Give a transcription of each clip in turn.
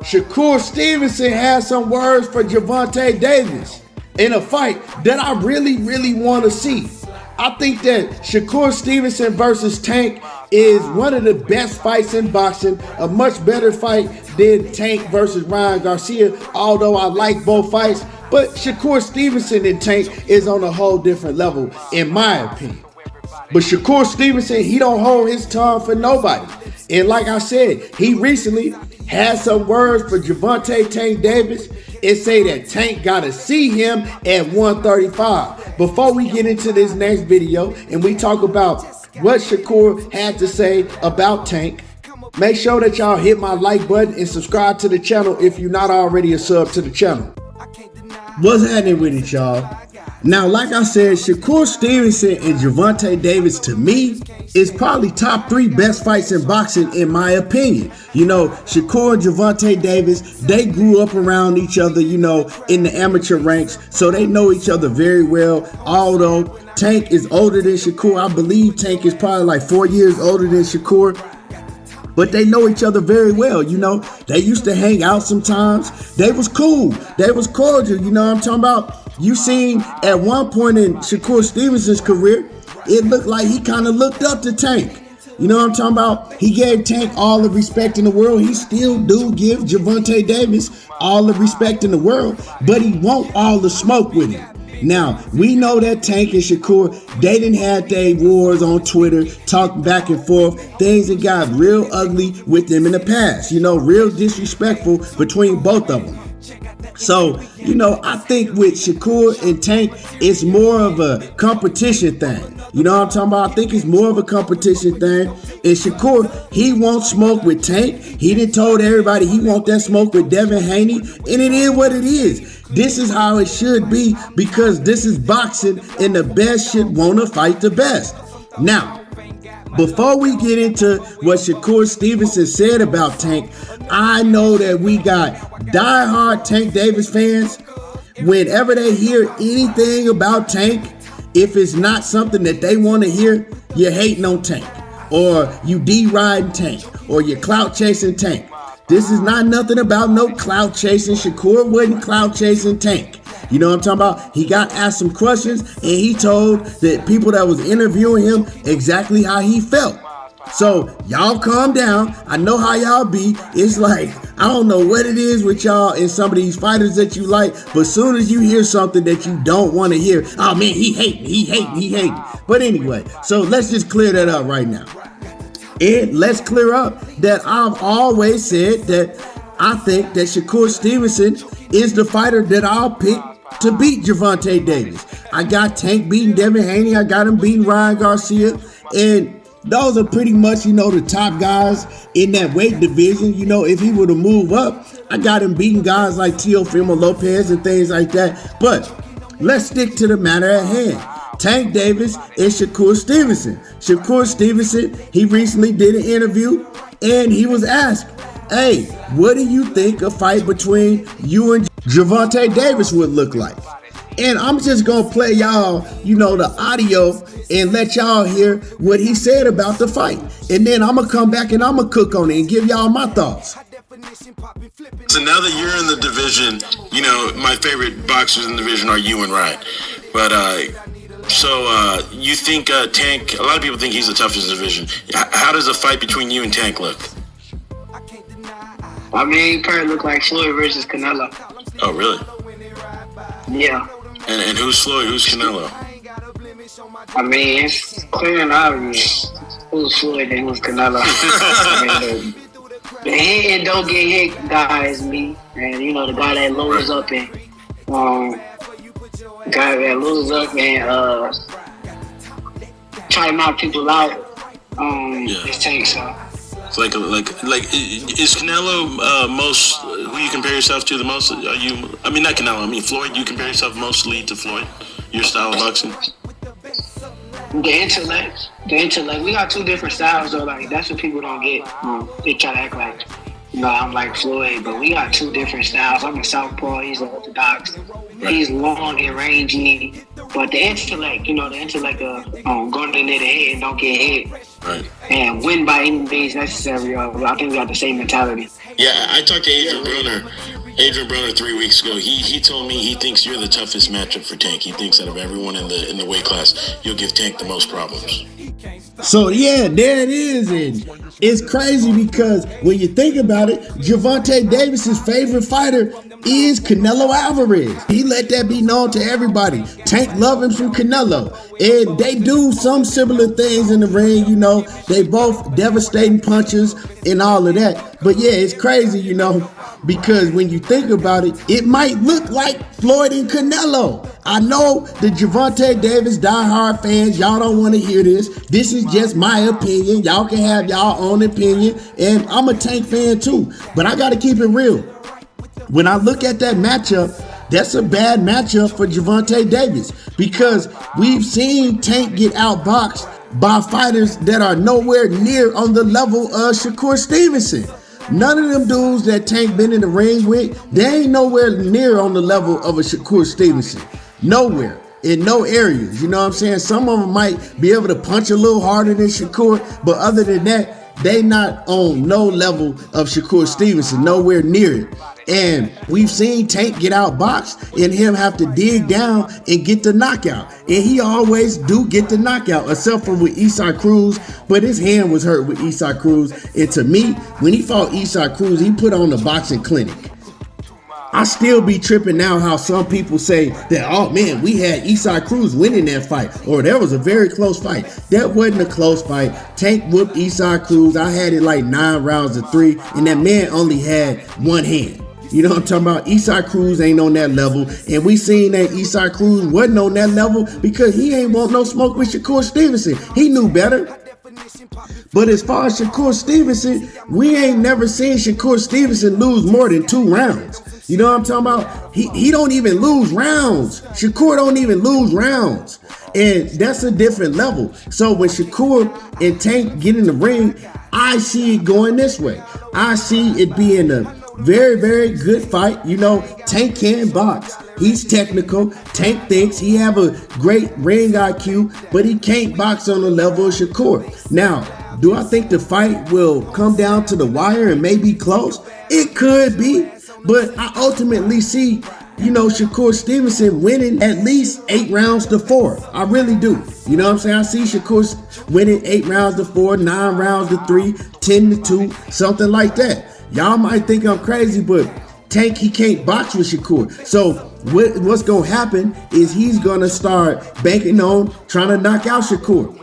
Shakur Stevenson has some words for Gervonta Davis in a fight that I really want to see. I think that Shakur Stevenson versus Tank is one of the best fights in boxing, a much better fight than Tank versus Ryan Garcia, although I like both fights. But Shakur Stevenson and Tank is on a whole different level, in my opinion. But Shakur Stevenson, he don't hold his tongue for nobody. And like I said, he recently had some words for Gervonta Tank Davis and say that Tank got to see him at 135. Before we get into this next video and we talk about what Shakur had to say about Tank, make sure that y'all hit my like button and subscribe to the channel if you're not already a sub to the channel. What's happening with it, y'all? Now, like I said, Shakur Stevenson and Gervonta Davis, to me, is probably top 3 best fights in boxing, in my opinion. You know, Shakur and Gervonta Davis, they grew up around each other, you know, in the amateur ranks, so they know each other very well. Although Tank is older than Shakur, I believe Tank is probably like 4 years older than Shakur. But they know each other very well, you know. They used to hang out sometimes. They was cool. They was cordial, you know what I'm talking about? You seen at one point in Shakur Stevenson's career, it looked like he kind of looked up to Tank. You know what I'm talking about? He gave Tank all the respect in the world. He still do give Gervonta Davis all the respect in the world, but he want all the smoke with him. Now, we know that Tank and Shakur, they didn't have their wars on Twitter, talking back and forth. Things that got real ugly with them in the past, you know, real disrespectful between both of them. So, you know, I think with Shakur and Tank, it's more of a competition thing. You know what I'm talking about? I think it's more of a competition thing. And Shakur, he won't smoke with Tank. He done told everybody he want that smoke with Devin Haney. And it is what it is. This is how it should be, because this is boxing and the best should want to fight the best. Now, before we get into what Shakur Stevenson said about Tank, I know that we got diehard Tank Davis fans. Whenever they hear anything about Tank, if it's not something that they want to hear, you're hating on Tank, or you deriding Tank, or you're clout chasing Tank. This is not nothing about no clout chasing. Shakur wasn't clout chasing Tank. You know what I'm talking about? He got asked some questions and he told the people that was interviewing him exactly how he felt. So y'all calm down. I know how y'all be. It's like, I don't know what it is with y'all and some of these fighters that you like, but as soon as you hear something that you don't want to hear, oh man, he hating. But anyway, so let's just clear that up right now. And let's clear up that I've always said that I think that Shakur Stevenson is the fighter that I'll pick to beat Gervonta Davis. I got Tank beating Devin Haney. I got him beating Ryan Garcia. And those are pretty much, you know, the top guys in that weight division. You know, if he were to move up, I got him beating guys like Teofimo Lopez and things like that. But let's stick to the matter at hand. Tank Davis and Shakur Stevenson. Shakur Stevenson, he recently did an interview and he was asked, hey, what do you think a fight between you and Gervonta Davis would look like? And I'm just going to play y'all, you know, the audio and let y'all hear what he said about the fight. And then I'm going to come back and I'm going to cook on it and give y'all my thoughts. So now that you're in the division, you know, my favorite boxers in the division are you and Ryan. But, you think Tank, a lot of people think he's the toughest in the division. How does a fight between you and Tank look? I mean, he probably look like Floyd versus Canelo. Oh, really? Yeah. And who's Floyd? Who's Canelo? I mean, it's clear and obvious who's Floyd and who's Canelo. I mean, the hit and don't get hit guy is me. And, you know, the guy that lowers up and, try to knock people out, is Tank, so. It's like is Canelo most who you compare yourself to the most? Are you? I mean, not Canelo. I mean Floyd. You compare yourself mostly to Floyd. Your style of boxing. The intellect. We got two different styles though. Like that's what people don't get. They try to act like No, I'm like Floyd, but we got two different styles. I'm a southpaw. He's an orthodox. He's long and rangy, but the intellect, the intellect of going in there to hit and don't get hit, right, and win by any means necessary. I think we got the same mentality. Yeah, I talked to Adrian Broner 3 weeks ago. He told me he thinks you're the toughest matchup for Tank. He thinks out of everyone in the weight class, you'll give Tank the most problems. So yeah, there it is, and it's crazy because when you think about it, Gervonta Davis's favorite fighter is Canelo Alvarez. He let that be known to everybody. Tank loves him from Canelo, and they do some similar things in the ring. They both devastating punches and all of that. But yeah, it's crazy, because when you think about it, it might look like Floyd and Canelo. I know the Gervonta Davis diehard fans, y'all don't want to hear this. This is just my opinion. Y'all can have y'all own opinion, and I'm a Tank fan too. But I got to keep it real. When I look at that matchup, that's a bad matchup for Gervonta Davis because we've seen Tank get outboxed by fighters that are nowhere near on the level of Shakur Stevenson. None of them dudes that Tank been in the ring with, they ain't nowhere near on the level of a Shakur Stevenson. Nowhere. In no areas. You know what I'm saying? Some of them might be able to punch a little harder than Shakur, but other than that, they not on no level of Shakur Stevenson, nowhere near it. And we've seen Tank get outboxed and him have to dig down and get the knockout. And he always do get the knockout, except for with Isaac Cruz, but his hand was hurt with Isaac Cruz. And to me, when he fought Isaac Cruz, he put on a boxing clinic. I still be tripping now how some people say that, oh man, we had Isaac Cruz winning that fight, or that was a very close fight. That wasn't a close fight. Tank whooped Isaac Cruz. I had it like 9 rounds to 3, and that man only had one hand. You know what I'm talking about? Isaac Cruz ain't on that level, and we seen that Isaac Cruz wasn't on that level because he ain't want no smoke with Shakur Stevenson. He knew better. But as far as Shakur Stevenson, we ain't never seen Shakur Stevenson lose more than 2 rounds. You know what I'm talking about? He don't even lose rounds. Shakur don't even lose rounds. And that's a different level. So when Shakur and Tank get in the ring, I see it going this way. I see it being a very, very good fight. Tank can box. He's technical. Tank thinks he have a great ring IQ, but he can't box on the level of Shakur. Now, do I think the fight will come down to the wire and maybe close? It could be, but I ultimately see, Shakur Stevenson winning at least 8 rounds to 4. I really do. You know what I'm saying? I see Shakur winning 8 rounds to 4, 9 rounds to 3, 10 to 2, something like that. Y'all might think I'm crazy, but Tank, he can't box with Shakur. So what's going to happen is he's going to start banking on trying to knock out Shakur.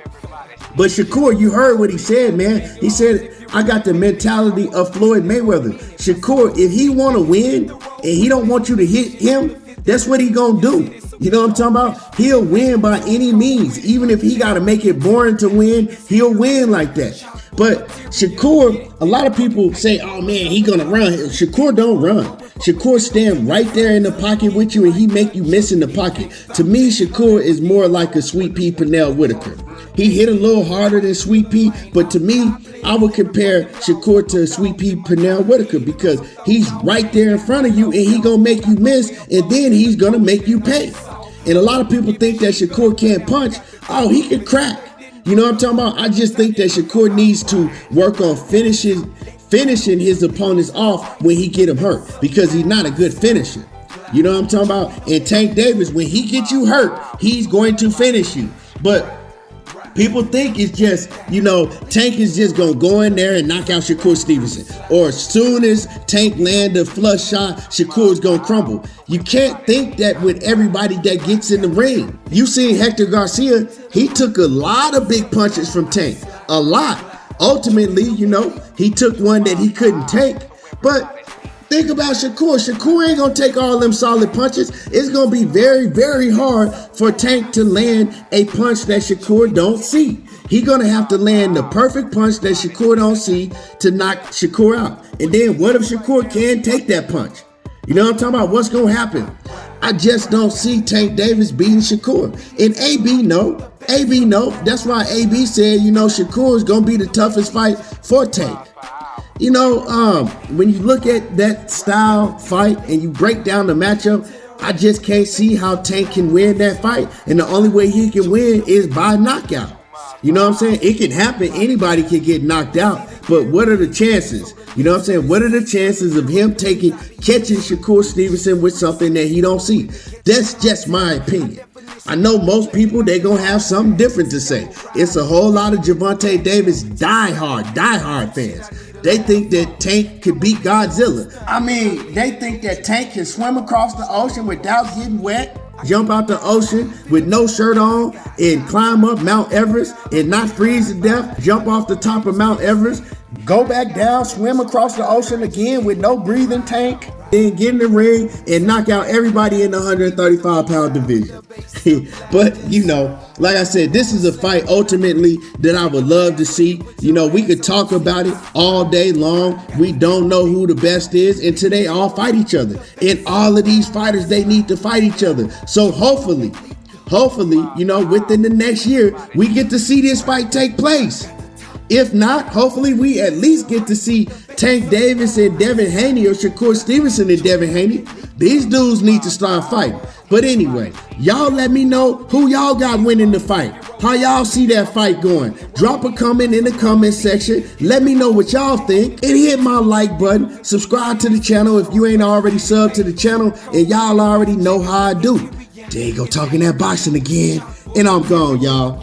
But Shakur, you heard what he said, man. He said, I got the mentality of Floyd Mayweather. Shakur, if he want to win and he don't want you to hit him, that's what he going to do. You know what I'm talking about? He'll win by any means. Even if he got to make it boring to win, he'll win like that. But Shakur, a lot of people say, oh man, he gonna run. Shakur don't run. Shakur stand right there in the pocket with you and he make you miss in the pocket. To me, Shakur is more like a Sweet Pea Pernell Whitaker. He hit a little harder than Sweet Pea, but to me, I would compare Shakur to Sweet Pea Pernell Whitaker because he's right there in front of you and he gonna make you miss and then he's gonna make you pay. And a lot of people think that Shakur can't punch. Oh, he can crack. You know what I'm talking about? I just think that Shakur needs to work on finishing his opponents off when he get him hurt because he's not a good finisher. You know what I'm talking about? And Tank Davis, when he gets you hurt, he's going to finish you. But people think it's just, Tank is just going to go in there and knock out Shakur Stevenson. Or as soon as Tank land a flush shot, Shakur's going to crumble. You can't think that with everybody that gets in the ring. You seen Hector Garcia, he took a lot of big punches from Tank. A lot. Ultimately, he took one that he couldn't take. But think about Shakur. Shakur ain't going to take all them solid punches. It's going to be very, very hard for Tank to land a punch that Shakur don't see. He going to have to land the perfect punch that Shakur don't see to knock Shakur out. And then what if Shakur can take that punch? You know what I'm talking about? What's going to happen? I just don't see Tank Davis beating Shakur. And AB know. AB know. That's why AB said, Shakur is going to be the toughest fight for Tank. When you look at that style fight and you break down the matchup, I just can't see how Tank can win that fight. And the only way he can win is by knockout. You know what I'm saying? It can happen. Anybody can get knocked out. But what are the chances? You know what I'm saying? What are the chances of him catching Shakur Stevenson with something that he don't see? That's just my opinion. I know most people, they going to have something different to say. It's a whole lot of Gervonta Davis diehard fans. They think that Tank could beat Godzilla. I mean, they think that Tank can swim across the ocean without getting wet, jump out the ocean with no shirt on, and climb up Mount Everest and not freeze to death, jump off the top of Mount Everest, go back down, swim across the ocean again with no breathing tank, then get in the ring and knock out everybody in the 135-pound division. But, like I said, this is a fight ultimately that I would love to see. We could talk about it all day long. We don't know who the best is until they all fight each other. And all of these fighters, they need to fight each other. So hopefully, within the next year, we get to see this fight take place. If not, hopefully we at least get to see Tank Davis and Devin Haney or Shakur Stevenson and Devin Haney. These dudes need to start fighting. But anyway, y'all let me know who y'all got winning the fight. How y'all see that fight going? Drop a comment in the comment section. Let me know what y'all think. And hit my like button. Subscribe to the channel if you ain't already subbed to the channel. And y'all already know how I do. There you go, talking that boxing again. And I'm gone, y'all.